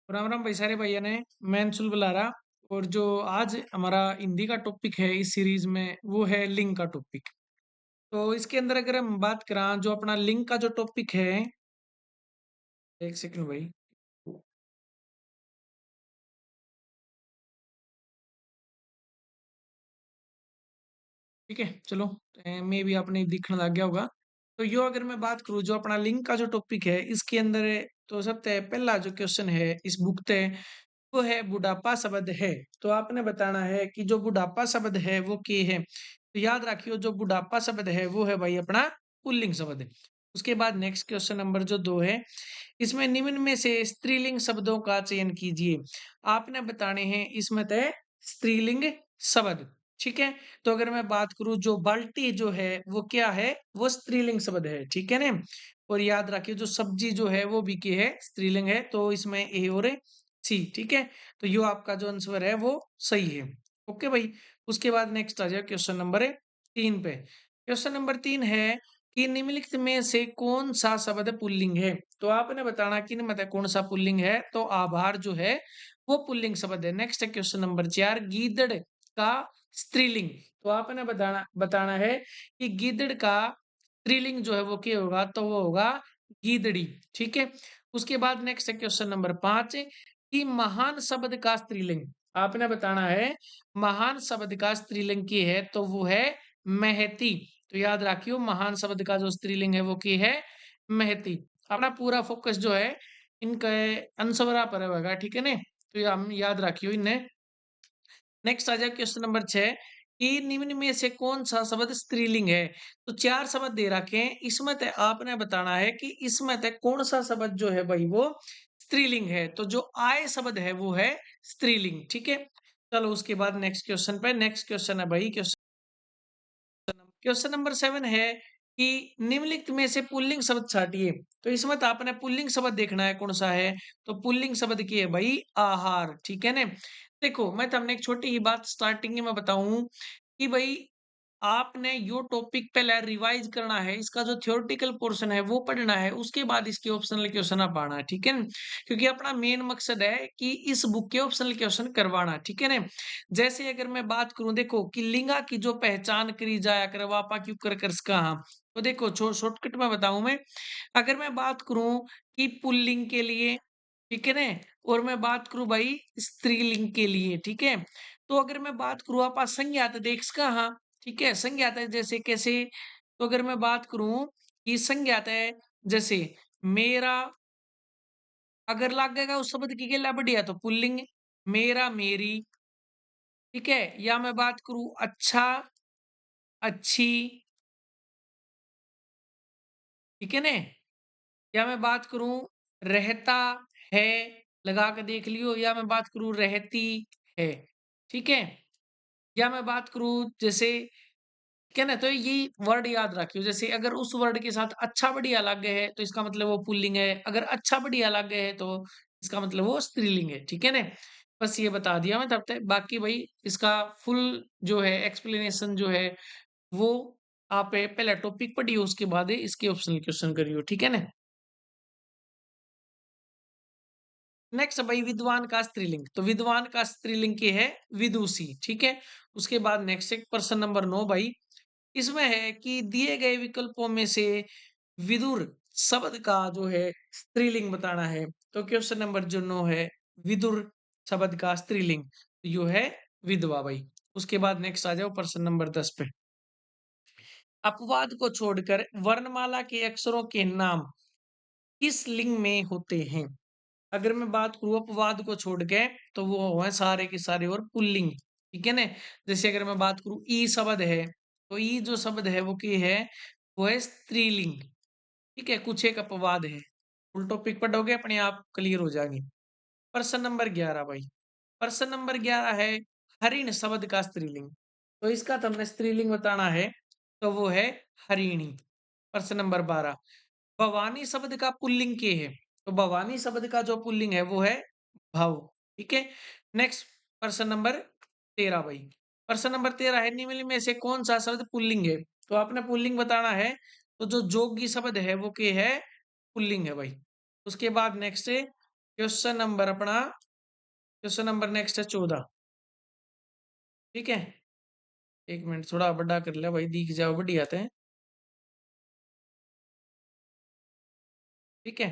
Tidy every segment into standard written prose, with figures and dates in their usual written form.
राम राम भाई सारे भैया ने। मैं अंशुल बुला रहा। और जो आज हमारा हिंदी का टॉपिक है इस सीरीज में वो है लिंग का टॉपिक। तो इसके अंदर अगर हम बात करें जो अपना लिंग का जो टॉपिक है। एक सेकंड भाई। ठीक है चलो। मे भी आपने दिखने लग गया होगा। तो यो अगर मैं बात करूँ जो अपना लिंग का जो टॉपिक है इसके अंदर तो सबसे पहला जो क्वेश्चन है इस बुक से वो है बुढ़ापा शब्द है। तो आपने बताना है कि जो बुढ़ापा शब्द है वो क्या है। तो याद रखियो जो बुढ़ापा शब्द है वो है भाई अपना पुल्लिंग शब्द। उसके बाद नेक्स्ट क्वेश्चन नंबर जो 2 है इसमें निम्न में से स्त्रीलिंग शब्दों का चयन कीजिए। आपने बताने हैं इसमें तय स्त्रीलिंग शब्द। ठीक है। तो अगर मैं बात करूं जो बाल्टी जो है वो क्या है वो स्त्रीलिंग शब्द है। ठीक है ना। और याद रखिए जो सब्जी जो है वो भी क्या है स्त्रीलिंग है। तो इसमें ए और सी। ठीक है। तो यो आपका जो आंसर है वो सही है। ओके भाई। उसके बाद नेक्स्ट आ जाए क्वेश्चन नंबर 3 पे। क्वेश्चन नंबर 3 है कि निम्नलिखित में से कौन सा शब्द पुल्लिंग है। तो आपने बताना कि मतलब कौन सा पुल्लिंग है। तो आभार जो है वो पुल्लिंग शब्द है। नेक्स्ट है क्वेश्चन नंबर 4 गीदड़ का स्त्रीलिंग। तो आपने बताना बताना है कि गीदड़ का स्त्रीलिंग जो है वो क्या होगा। तो वो होगा गीदड़ी। ठीक है। उसके बाद नेक्स्ट है क्वेश्चन नंबर 5 कि महान शब्द का स्त्रीलिंग। आपने बताना है महान शब्द का स्त्रीलिंग की है तो वो है महती। तो याद रखियो महान शब्द का जो स्त्रीलिंग है वो की है महती। अपना पूरा फोकस जो है इनके अनसवरा पर होगा। ठीक है ने। तो ये हम याद रखियो इन्हें। नेक्स्ट आ जाए क्वेश्चन नंबर 6 कि निम्न में से कौन सा शब्द स्त्रीलिंग है। तो चार शब्द दे रखे हैं इसमें तय आपने बताना है कि इसमें तय कौन सा शब्द जो है भाई वो स्त्रीलिंग है। तो जो आय शब्द है वो है स्त्रीलिंग। ठीक है। चलो उसके बाद नेक्स्ट क्वेश्चन पे। नेक्स्ट क्वेश्चन है भाई क्वेश्चन नंबर 7 है कि निम्नलिखित में से पुल्लिंग शब्द छाटिए। तो इसमें तो आपने पुल्लिंग शब्द देखना है कौन सा है। तो पुल्लिंग शब्द की है भाई आहार। ठीक है ना। देखो मैं तो हमने एक छोटी ही बात स्टार्टिंग में बताऊं कि भाई आपने यो टॉपिक पहले रिवाइज करना है। इसका जो थ्योरेटिकल पोर्शन है वो पढ़ना है। उसके बाद इसके ऑप्शनल क्वेश्चन आप पढ़ना है। ठीक है न? क्योंकि अपना मेन मकसद है कि इस बुक के ऑप्शनल क्वेश्चन करवाना। ठीक है ना। जैसे अगर मैं बात करूं देखो कि लिंगा की जो पहचान करी जाया करे वापा क्यों कर इसका हाँ। तो देखो शॉर्टकट में बताऊं मैं। अगर मैं बात करूं कि पुल्लिंग के लिए ठीक है ना। और मैं बात करूं भाई स्त्रीलिंग के लिए। ठीक है। तो अगर मैं बात करूं आप संज्ञात देख इसका हाँ। ठीक है। संज्ञात है जैसे कैसे। तो अगर मैं बात करूं कि संज्ञात है जैसे मेरा अगर लग गएगा उस शब्द की गला बढ़िया तो पुल्लिंग मेरा मेरी। ठीक है। या मैं बात करूं अच्छा अच्छी। ठीक है ना। या मैं बात करूं रहता है लगा के देख लियो। या मैं बात करूं रहती है। ठीक है। या मैं बात करूं जैसे क्या ना। तो ये वर्ड याद रखियो जैसे अगर उस वर्ड के साथ अच्छा बढ़िया लग गए है तो इसका मतलब वो पुल्लिंग है। अगर अच्छा बढ़िया लग गए है तो इसका मतलब वो स्त्रीलिंग है। ठीक है ना। बस ये बता दिया मैं तब तक। बाकी भाई इसका फुल जो है एक्सप्लेनेशन जो है वो आप पहले टॉपिक पढ़ियो उसके बाद इसके ऑप्शनल क्वेश्चन करियो। ठीक है ना। नेक्स्ट भाई विद्वान का स्त्रीलिंग। तो विद्वान का स्त्रीलिंग की है विदुषी। ठीक है। उसके बाद नेक्स्ट एक प्रश्न नंबर 9 भाई इसमें है कि दिए गए विकल्पों में से विदुर शब्द का जो है स्त्रीलिंग बताना है। तो क्वेश्चन नंबर जो 9 है विदुर शब्द का स्त्रीलिंग यो है विधवा भाई। उसके बाद नेक्स्ट आ जाओ प्रश्न नंबर 10 पे। अपवाद को छोड़कर वर्णमाला के अक्षरों के नाम किस लिंग में होते हैं। अगर मैं बात करूं अपवाद को छोड़ के तो वो है सारे के सारे और पुल्लिंग। ठीक है ना। जैसे अगर मैं बात करूं ई शब्द है तो ई जो शब्द है वो की है वो है स्त्रीलिंग। ठीक है। कुछ एक अपवाद है। फुल टॉपिक पढ़ोगे अपने आप क्लियर हो जाएगी। प्रश्न नंबर 11 भाई। प्रश्न नंबर 11 है हरिण शब्द का स्त्रीलिंग। तो इसका तो हमने स्त्रीलिंग बताना है तो वो है हरिणी। प्रश्न नंबर 12 भवानी शब्द का पुल्लिंग के है। तो भवानी शब्द का जो पुल्लिंग है वो है भव। ठीक है। नेक्स्ट प्रश्न नंबर 13 भाई। प्रश्न नंबर 13 है निम्न में से कौन सा शब्द पुल्लिंग है। तो आपने पुल्लिंग बताना है। तो जो जोगी शब्द है वो के है पुल्लिंग है भाई। उसके बाद नेक्स्ट है क्वेश्चन नंबर नेक्स्ट है 14। ठीक है, एक मिनट थोड़ा बड़ा कर लिया भाई, दिख जाओ बढ़िया थे। ठीक है,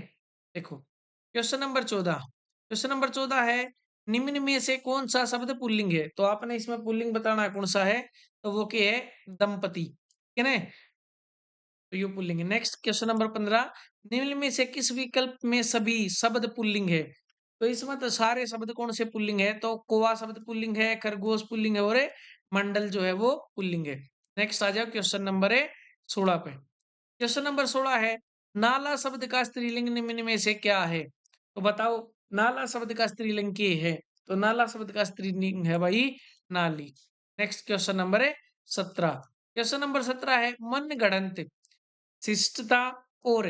देखो क्वेश्चन नंबर 14 है, निम्न में से कौन सा शब्द पुल्लिंग है? तो आपने इसमें पुल्लिंग बताना है कौन सा है, तो वो क्या है, दंपति। ठीक है ना, तो ये पुल्लिंग है। नेक्स्ट क्वेश्चन नंबर 15, निम्न में से किस विकल्प में सभी शब्द पुल्लिंग है? तो इसमें तो सारे शब्द कौन से पुल्लिंग है, तो कौवा शब्द पुल्लिंग है, खरगोश पुल्लिंग है, और मंडल जो है वो पुल्लिंग है। नेक्स्ट आ जाओ क्वेश्चन नंबर 16 पे। क्वेश्चन नंबर 16 है, नाला शब्द का स्त्रीलिंग निम्न में से क्या है? तो बताओ, नाला शब्द का स्त्रीलिंग क्या है? तो नाला शब्द का स्त्रीलिंग है भाई नाली। नेक्स्ट क्वेश्चन नंबर है 17। क्वेश्चन नंबर 17 है, मन गढ़ंत, शिष्टता और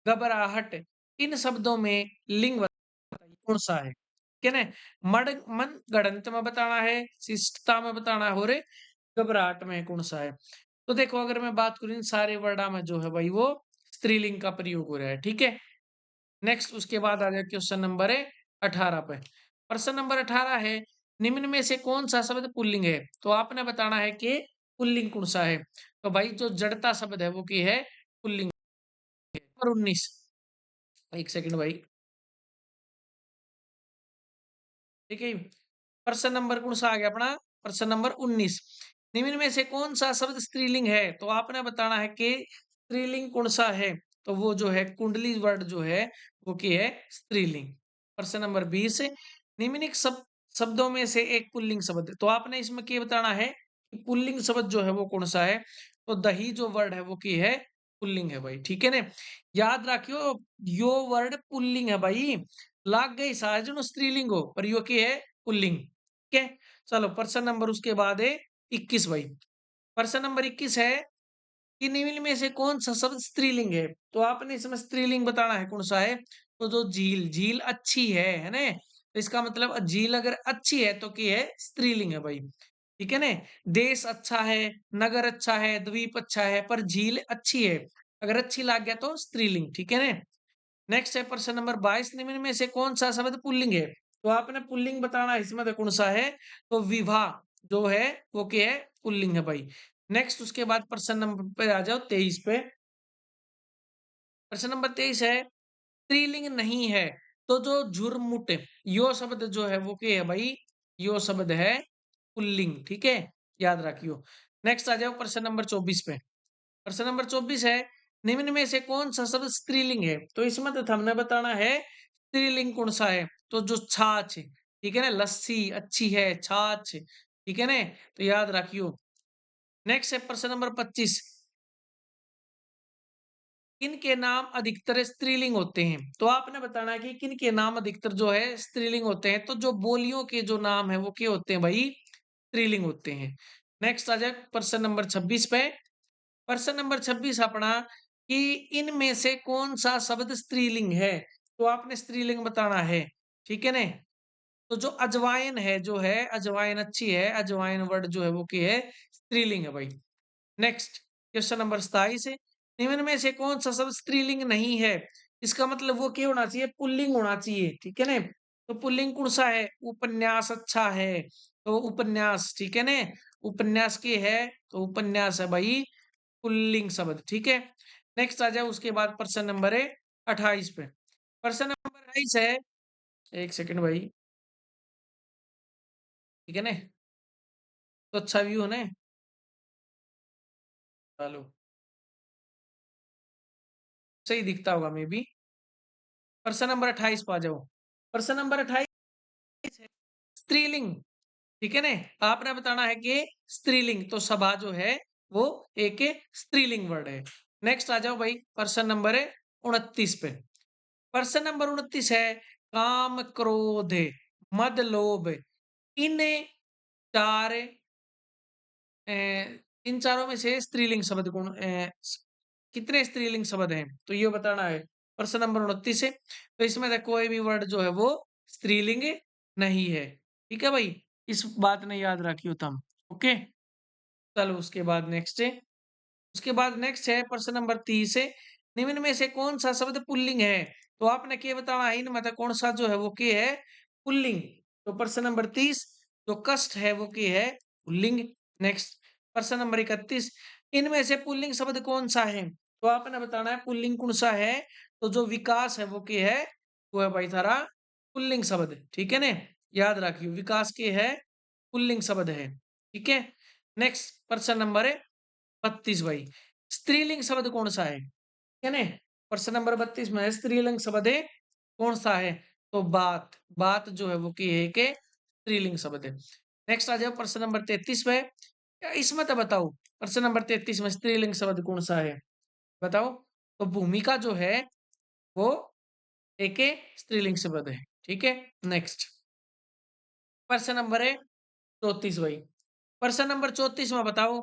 घबराहट, इन शब्दों में लिंग बताइए कौन सा है? ठीक है ना, मन गढ़ंत में बताना है, शिष्टता में बताना है, और घबराहट में कौन सा है? तो देखो, अगर मैं बात करूं इन सारे वर्डा में जो है भाई वो स्त्रीलिंग का प्रयोग हो रहा है। ठीक है, नेक्स्ट उसके बाद आ जाए क्वेश्चन नंबर है 18 पे। प्रश्न नंबर 18 है, निम्न में से कौन सा शब्द पुल्लिंग है? तो आपने बताना है कि पुल्लिंग कौन सा है। तो भाई जो जड़ता शब्द है वो की है, पुल्लिंग। और 19, एक सेकंड भाई। ठीक है, प्रश्न नंबर कौन सा आ गया अपना, प्रश्न नंबर 19, निम्न में से कौन सा शब्द स्त्रीलिंग है? तो आपने बताना है कि स्त्रीलिंग कौन सा है, तो वो जो है कुंडली वर्ड जो है वो की है स्त्रीलिंग। प्रश्न नंबर 20, निम्नलिखित शब्दों में से एक पुल्लिंग शब्द, तो आपने इसमें क्या बताना है कि पुल्लिंग शब्द जो है वो कौन सा है? तो दही जो वर्ड है वो की है पुल्लिंग है भाई। ठीक है ना, याद रखियो, यो वर्ड पुल्लिंग है भाई, लाग गई साजन स्त्रीलिंग हो पर यो की है पुल्लिंग। ठीक है, चलो प्रश्न नंबर उसके बाद है 21 भाई। प्रश्न नंबर 21 है कि निम्न में से कौन सा शब्द स्त्रीलिंग है? तो आपने इसमें स्त्रीलिंग बताना है कौन सा है। तो जो झील, झील अच्छी है ना, तो इसका मतलब झील अगर अच्छी है तो क्या है, स्त्रीलिंग है भाई। ठीक है ना, देश अच्छा है, नगर अच्छा है, द्वीप अच्छा है, पर झील अच्छी है, अगर अच्छी लग गया तो स्त्रीलिंग। ठीक है ना, नेक्स्ट है प्रश्न नंबर 22, निम्न में से कौन सा शब्द पुल्लिंग है? तो आपने पुल्लिंग बताना है, इसमें तो कौन सा है, तो विवाह जो है वो क्या है, पुल्लिंग है भाई। नेक्स्ट उसके बाद प्रश्न नंबर पे आ जाओ 23 पे। प्रश्न नंबर 23 है, स्त्रीलिंग नहीं है तो जो झुरमुट, यो शब्द जो है वो क्या है भाई, यो शब्द है पुल्लिंग। ठीक है, याद रखियो। नेक्स्ट आ जाओ प्रश्न नंबर 24 पे। प्रश्न नंबर 24 है, निम्न में से कौन सा शब्द स्त्रीलिंग है? तो इसमें तो हमने बताना है स्त्रीलिंग कौन सा है, तो जो छाछ, ठीक है ना, लस्सी अच्छी है, छाछ। ठीक है ना, तो याद रखियो। नेक्स्ट है प्रश्न नंबर 25, किन के नाम अधिकतर स्त्रीलिंग होते हैं? तो आपने बताना है कि किन के नाम अधिकतर जो है स्त्रीलिंग होते हैं। तो जो बोलियों के जो नाम है वो क्या होते हैं भाई, स्त्रीलिंग होते हैं। नेक्स्ट आ जाए प्रश्न नंबर 26 पे। प्रश्न नंबर 26 अपना, कि इनमें से कौन सा शब्द स्त्रीलिंग है? तो आपने स्त्रीलिंग बताना है। ठीक है ना, तो जो अजवाइन है जो है, अजवाइन अच्छी है, अजवाइन वर्ड जो है वो क्या है, स्त्रीलिंग है भाई। नेक्स्ट क्वेश्चन नंबर 27 है, निम्न में से कौन सा शब्द स्त्रीलिंग नहीं है? इसका मतलब वो क्या होना चाहिए, पुल्लिंग होना चाहिए। ठीक है ना, तो पुल्लिंग कौन सा है, उपन्यास अच्छा है, तो उपन्यास। ठीक है ना, उपन्यास के है, तो उपन्यास है भाई पुल्लिंग शब्द। ठीक है, नेक्स्ट आ जाओ उसके बाद प्रश्न नंबर है 28 पे। प्रश्न नंबर 28 है, एक सेकंड भाई। ठीक है ना, तो अच्छा व्यू है ना, चलो सही दिखता होगा मे बी। प्रश्न नंबर 28 पे आ जाओ। प्रश्न नंबर 28 है स्त्रीलिंग। ठीक है ना, आपने बताना है कि स्त्रीलिंग, तो सभा जो है वो एक स्त्रीलिंग वर्ड है। नेक्स्ट आ जाओ भाई प्रश्न नंबर 29 पे। प्रश्न नंबर 29 है, काम क्रोध मद लोभ, इन चार इन चारों में से स्त्रीलिंग शब्द कौन, कितने स्त्रीलिंग शब्द हैं? तो ये बताना है प्रश्न नंबर 29 है। तो इसमें से कोई भी वर्ड जो है वो स्त्रीलिंग नहीं है। ठीक है भाई, इस बात ने याद रखियो तुम। ओके, चलो उसके बाद नेक्स्ट है, उसके बाद नेक्स्ट है प्रश्न नंबर 30 है, निम्न में से कौन सा शब्द पुल्लिंग है? तो आपने क्या बताना है, इनमें से कौन सा जो है वो क्या है, पुल्लिंग। तो प्रश्न नंबर 30 जो कष्ट है वो क्या है, पुल्लिंग। नेक्स्ट प्रश्न नंबर 31 इनमें से पुल्लिंग शब्द कौन सा है, तो आपने बताना है पुल्लिंग कौन सा है। तो जो विकास है वो क्या है, वो है भाई थारा पुल्लिंग शब्द, ठीक है ना। याद रखियो विकास के है पुल्लिंग शब्द है, ठीक है। नेक्स्ट प्रश्न नंबर 32 भाई स्त्रीलिंग शब्द कौन सा है ना। प्रश्न नंबर 32 में स्त्रीलिंग शब्द है कौन सा है, तो बात, बात जो है वो की है कि स्त्रीलिंग शब्द है। नेक्स्ट आ जाओ प्रश्न नंबर 33 में, इसमें तो बताओ प्रश्न नंबर 33 में स्त्रीलिंग शब्द कौन सा है, बताओ। तो भूमिका जो है वो एक स्त्रीलिंग शब्द है, ठीक है। नेक्स्ट प्रश्न नंबर है 34 भाई, प्रश्न नंबर 34 में बताओ,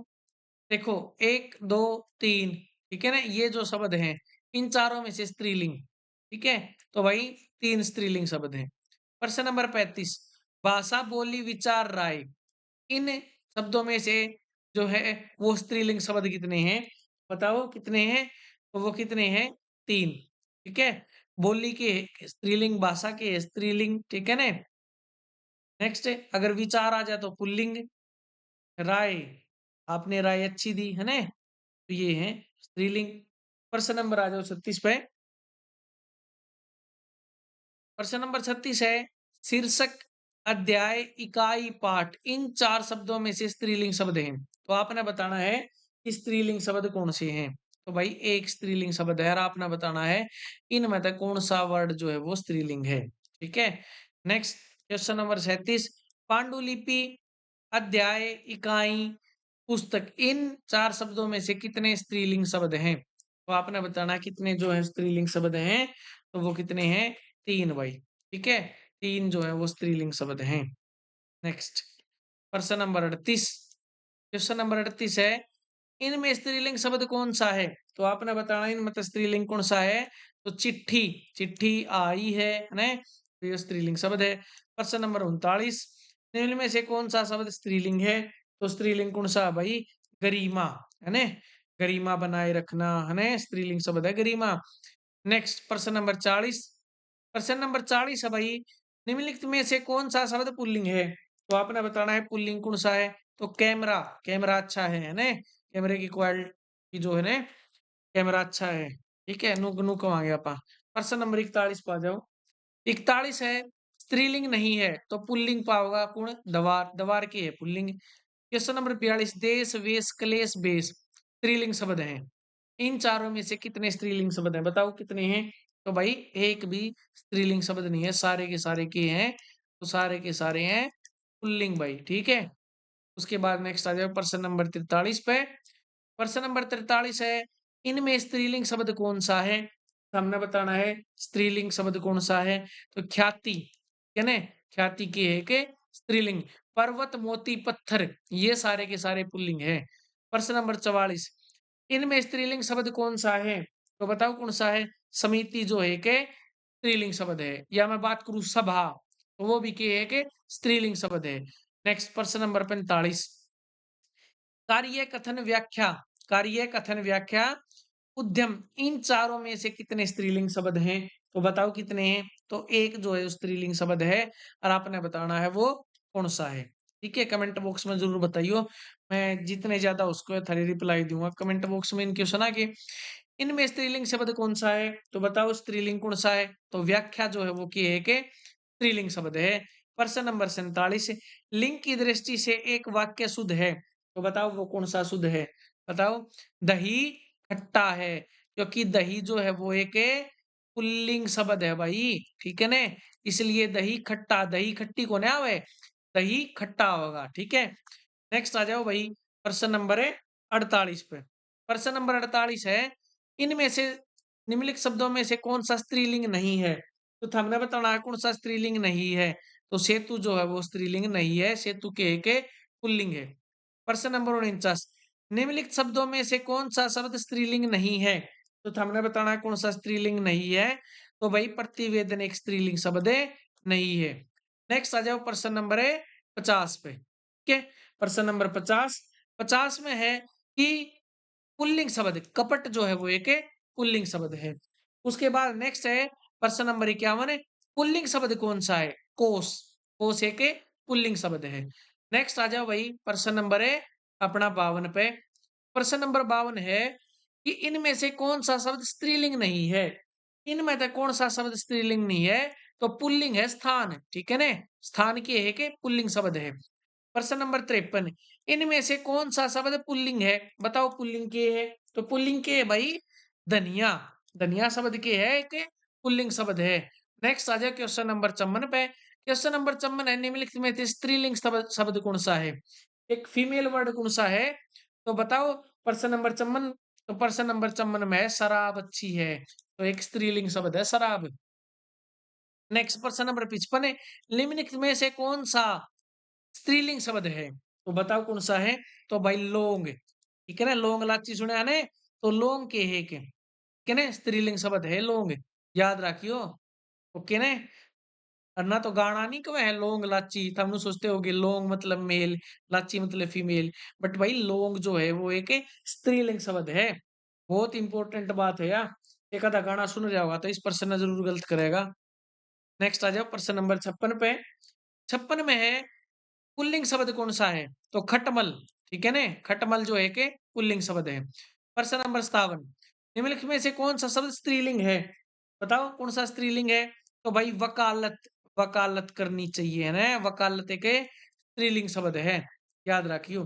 देखो 1 2 3, ठीक है ना, ये जो शब्द हैं इन चारों में से स्त्रीलिंग, ठीक है। तो भाई 3 स्त्रीलिंग शब्द हैं। प्रश्न नंबर 35 भाषा बोली विचार राय, इन शब्दों में से जो है वो स्त्रीलिंग शब्द कितने हैं, बताओ कितने हैं। तो वो कितने हैं, 3, ठीक है। बोली के स्त्रीलिंग, भाषा के स्त्रीलिंग, ठीक है ना। नेक्स्ट अगर विचार आ जाए तो पुल्लिंग, राय आपने राय अच्छी दी है ना, तो ये है स्त्रीलिंग। प्रश्न नंबर आ जाओ 36 पे, प्रश्न नंबर 36 है शीर्षक, अध्याय, इकाई, पाठ, इन 4 शब्दों में से स्त्रीलिंग शब्द हैं। तो आपने बताना है कि स्त्रीलिंग शब्द कौन से हैं। तो भाई एक स्त्रीलिंग शब्द है और आपने बताना है इनमें से कौन सा वर्ड जो है वो स्त्रीलिंग है, ठीक है। नेक्स्ट क्वेश्चन नंबर 37 पांडुलिपि, अध्याय, इकाई, पुस्तक, इन 4 शब्दों में से कितने स्त्रीलिंग शब्द हैं। तो आपने बताना कितने जो है स्त्रीलिंग शब्द हैं, तो वो कितने हैं, 3 भाई, ठीक है। 3 जो है वो स्त्रीलिंग शब्द हैं। नेक्स्ट प्रश्न नंबर 38, क्वेश्चन नंबर 38 है इनमें स्त्रीलिंग शब्द कौन सा है। तो आपने बताना इनमें तो स्त्रीलिंग कौन सा है। तो चिट्ठी, चिट्ठी आई है ना, तो ये स्त्रीलिंग शब्द है। प्रश्न नंबर 39 निम्न में से कौन सा शब्द स्त्रीलिंग है। तो स्त्रीलिंग कौन सा भाई, गरिमा, है ना, गरिमा बनाए रखना, है ना, स्त्रीलिंग शब्द है गरिमा। नेक्स्ट प्रश्न नंबर 40, प्रश्न नंबर 40 है भाई निम्नलिखित में से कौन सा शब्द पुल्लिंग है। तो आपने बताना है पुल्लिंग कौन सा है। तो कैमरा, कैमरा अच्छा है ना, कैमरे की क्वालिटी जो है ना, कैमरा अच्छा है, ठीक है। नुक नुक आ गया पा। प्रश्न नंबर 41 पा जाओ, 41 है स्त्रीलिंग नहीं है, तो पुल्लिंग पाओगा कौन, दवार, दवार की है पुल्लिंग। क्वेश्चन नंबर 42 देश, वेश, क्लेश, बेस, स्त्रीलिंग शब्द हैं। इन चारों में से कितने स्त्रीलिंग शब्द हैं, बताओ कितने हैं। तो भाई एक भी स्त्रीलिंग शब्द नहीं है, सारे के सारे के हैं, तो सारे के सारे हैं पुल्लिंग भाई, ठीक है। उसके बाद नेक्स्ट आ जाओ प्रश्न नंबर 43 पे, प्रश्न नंबर 43 है इनमें स्त्रीलिंग शब्द कौन सा है। तो हमने बताना है स्त्रीलिंग शब्द कौन सा है। तो ख्याति, है ना, ख्याति की है कि स्त्रीलिंग। पर्वत, मोती, पत्थर, ये सारे के सारे पुल्लिंग है। प्रश्न नंबर 44 इनमें स्त्रीलिंग शब्द कौन सा है। तो बताओ कौन सा है। समिति जो है के स्त्रीलिंग शब्द है, या मैं बात करूं सभा, तो वो भी के है के स्त्रीलिंग शब्द है। नेक्स्ट प्रश्न नंबर 45 कार्य, कथन, व्याख्या, कार्य, कथन, व्याख्या, उद्यम, इन चारों में से कितने स्त्रीलिंग शब्द हैं। तो बताओ कितने हैं। तो एक जो है स्त्रीलिंग शब्द है और आपने बताना है वो कौन सा है, ठीक है। कमेंट बॉक्स में जरूर बताइयो, मैं जितने ज्यादा उसको थारी रिप्लाई दूंगा। कमेंट बॉक्स में इनके सुना कि इनमें स्त्रीलिंग शब्द कौन सा है। तो बताओ स्त्रीलिंग कौन सा है। तो व्याख्या जो है वो की है कि स्त्रीलिंग शब्द है। प्रश्न नंबर 47 लिंग की दृष्टि से एक वाक्य शुद्ध है। तो बताओ वो कौन सा शुद्ध है। बताओ दही खट्टा है, क्योंकि दही जो है वो एक पुल्लिंग शब्द है भाई, ठीक है ना। इसलिए दही खट्टा, दही खट्टी को ना आवे, दही खट्टा होगा, ठीक है। नेक्स्ट आ जाओ भाई प्रश्न नंबर 48 पे, प्रश्न नंबर 48 है इनमें से निम्नलिखित शब्दों में से कौन सा स्त्रीलिंग नहीं है। तो हमने बताना है कौन सा स्त्रीलिंग नहीं है। तो सेतु जो है वो स्त्रीलिंग नहीं है, सेतु के पुल्लिंग है। प्रश्न नंबर 49 निम्नलिखित शब्दों में से कौन सा शब्द स्त्रीलिंग नहीं है। तो हमने बताना है कौन सा स्त्रीलिंग नहीं है। तो भाई प्रतिवेदन एक स्त्रीलिंग शब्द नहीं है। नेक्स्ट आ जाओ प्रश्न नंबर 50 पे, ठीक है। प्रश्न नंबर 50, 50 में है कि पुल्लिंग शब्द कपट जो है वो एक पुल्लिंग शब्द है। उसके बाद नेक्स्ट है प्रश्न नंबर 51 है, पुल्लिंग शब्द कौन सा है? कोस। कोस एक पुल्लिंग शब्द है। नेक्स्ट आ जाओ भाई, प्रश्न नंबर है अपना 52 पे। प्रश्न नंबर 52 है कि इनमें से कौन सा शब्द स्त्रीलिंग नहीं है? इनमें से कौन सा शब्द स्त्रीलिंग नहीं है? तो पुल्लिंग है स्थान, ठीक है ना? स्थान की है कि पुल्लिंग शब्द है। प्रश्न नंबर 53, इनमें से कौन सा शब्द पुल्लिंग है? बताओ पुल्लिंग के है? तो पुल्लिंग के है भाई धनिया। धनिया शब्द के है एक पुल्लिंग शब्द है। नेक्स्ट आ जाए क्वेश्चन नंबर 54 पे। क्वेश्चन नंबर 54 है, निम्नलिखित में से स्त्रीलिंग शब्द शब्द कौन सा है? एक फीमेल वर्ड कौन सा है? तो बताओ प्रश्न नंबर 54। तो प्रश्न नंबर 54 में है शराब अच्छी है, तो एक स्त्रीलिंग शब्द है शराब। नेक्स्ट प्रश्न नंबर 55 है, निम्नलिखित में से कौन सा स्त्रीलिंग शब्द है? तो बताओ कौन सा है? तो भाई लौंग, ठीक है ना? लौंग लाची सुना है ने? तो लौंग के है के, ठीक है ना? स्त्रीलिंग शब्द है लौंग, याद रखियो। ओके ने? और ना तो गाना नहीं कवे है लौंग लाची, तुम सोचते होगे लौंग मतलब मेल, लाची मतलब फीमेल, बट भाई लौंग जो है वो एक स्त्रीलिंग शब्द है। बहुत इंपॉर्टेंट बात है यार। एक आधा गाना सुन रहा होगा तो इस पर्सन ने जरूर गलत करेगा। नेक्स्ट आ जाओ प्रश्न नंबर 56 पे। 56 में है पुल्लिंग शब्द कौन सा है? तो खटमल, ठीक है ना? खटमल जो है के पुल्लिंग शब्द है। प्रश्न नंबर 57, निम्नलिखित में से कौन सा शब्द स्त्रीलिंग है? बताओ कौन सा स्त्रीलिंग है? तो भाई वकालत, वकालत करनी चाहिए ना? वकालत एक स्त्रीलिंग शब्द है, याद रखियो।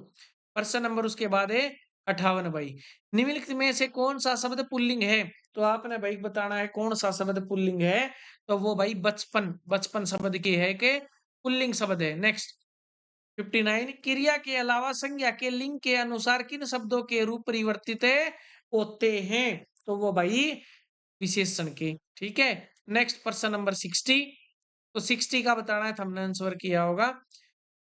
प्रश्न नंबर उसके बाद है 58 भाई, निम्नलिखित में से कौन सा शब्द पुल्लिंग है? तो आपने भाई बताना है कौन सा शब्द पुल्लिंग है। तो वो भाई बचपन, बचपन शब्द की है के पुल्लिंग शब्द है। नेक्स्ट 59, क्रिया के अलावा संज्ञा के लिंग के अनुसार किन शब्दों के रूप परिवर्तित होते हैं? तो वो भाई विशेषण के, ठीक है। नेक्स्ट प्रश्न नंबर 60। तो 60 का बताना है, हमने आंसर किया होगा।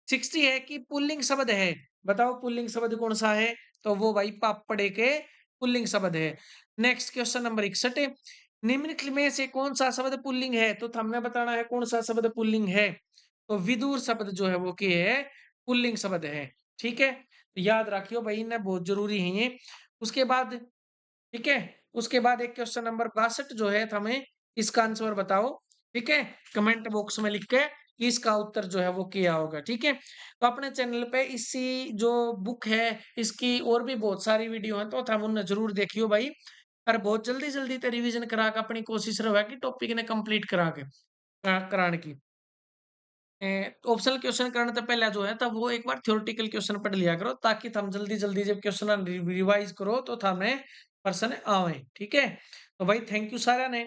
60 है कि पुल्लिंग शब्द है। बताओ पुल्लिंग शब्द कौन सा है? तो वो भाई पापड़े के पुल्लिंग शब्द है। नेक्स्ट क्वेश्चन नंबर 61, निम्नलिखित में से कौन सा शब्द पुल्लिंग है? तो हमने बताना है कौन सा शब्द पुल्लिंग है। तो विदुर शब्द जो है वो क्या है? पुल्लिंग शब्द है, ठीक है। तो याद रखियो भाई, इन्हें बहुत जरूरी है ये। उसके बाद, ठीक है, उसके बाद एक क्वेश्चन नंबर 62 जो है तो हमें इसका आंसर बताओ, ठीक है, कमेंट बॉक्स में लिख के कि इसका उत्तर जो है वो क्या होगा, ठीक है। तो अपने चैनल पे इसी जो बुक है इसकी और भी बहुत सारी वीडियो हैं, तो हम उन्हें जरूर देखियो भाई। और बहुत जल्दी जल्दी तो रिवीजन करा के अपनी कोशिश रहे कि टॉपिक ने कंप्लीट करा के कराने की। ऑप्शनल क्वेश्चन करने तो पहले जो है तब वो एक बार थ्योरेटिकल क्वेश्चन पढ़ लिया करो, ताकि तुम जल्दी जल्दी जब क्वेश्चन रिवाइज करो तो थाने पर्सन आवे, ठीक है। तो भाई थैंक यू सारा ने।